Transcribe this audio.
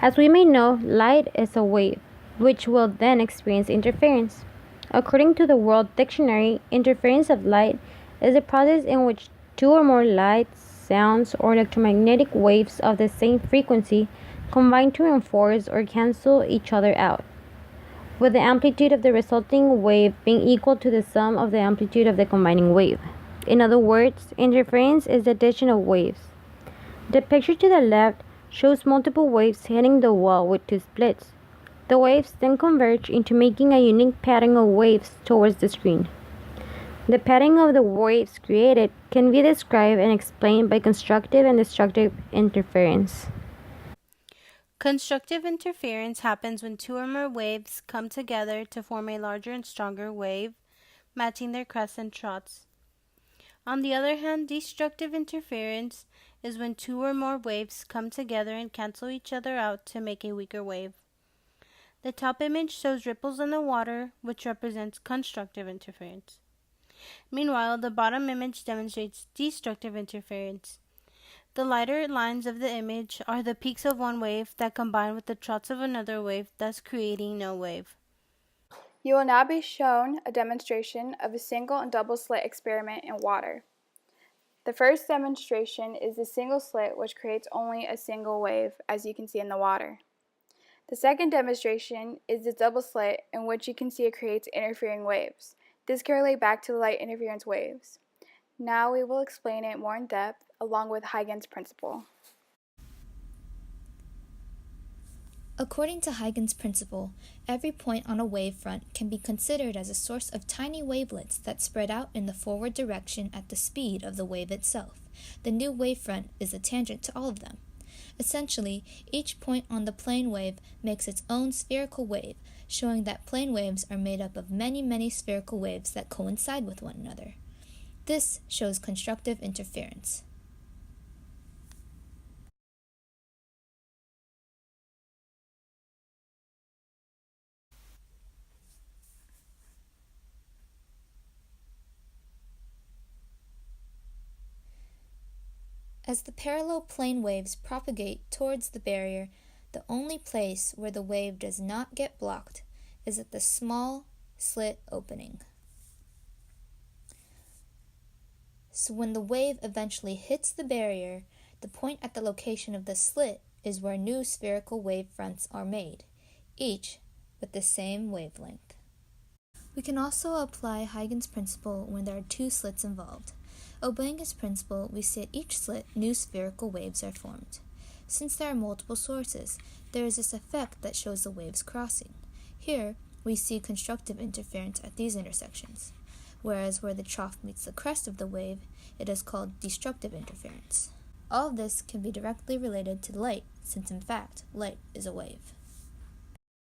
As we may know, light is a wave, which will then experience interference. According to the World Dictionary, interference of light is a process in which two or more lights, sounds, or electromagnetic waves of the same frequency combine to reinforce or cancel each other out, with the amplitude of the resulting wave being equal to the sum of the amplitude of the combining wave. In other words, interference is the addition of waves. The picture to the left shows multiple waves hitting the wall with two splits. The waves then converge into making a unique pattern of waves towards the screen. The pattern of the waves created can be described and explained by constructive and destructive interference. Constructive interference happens when two or more waves come together to form a larger and stronger wave, matching their crests and troughs. On the other hand, destructive interference is when two or more waves come together and cancel each other out to make a weaker wave. The top image shows ripples in the water, which represents constructive interference. Meanwhile, the bottom image demonstrates destructive interference. The lighter lines of the image are the peaks of one wave that combine with the troughs of another wave, thus creating no wave. You will now be shown a demonstration of a single and double slit experiment in water. The first demonstration is the single slit, which creates only a single wave, as you can see in the water. The second demonstration is the double slit, in which you can see it creates interfering waves. This can relate back to the light interference waves. Now we will explain it more in depth, along with Huygens' principle. According to Huygens' principle, every point on a wavefront can be considered as a source of tiny wavelets that spread out in the forward direction at the speed of the wave itself. The new wavefront is a tangent to all of them. Essentially, each point on the plane wave makes its own spherical wave, showing that plane waves are made up of many spherical waves that coincide with one another. This shows constructive interference. As the parallel plane waves propagate towards the barrier, the only place where the wave does not get blocked is at the small slit opening. So when the wave eventually hits the barrier, the point at the location of the slit is where new spherical wave fronts are made, each with the same wavelength. We can also apply Huygens' principle when there are two slits involved. Obeying his principle, we see at each slit new spherical waves are formed. Since there are multiple sources, there is this effect that shows the waves crossing. Here, we see constructive interference at these intersections, whereas where the trough meets the crest of the wave, it is called destructive interference. All of this can be directly related to light, since in fact, light is a wave.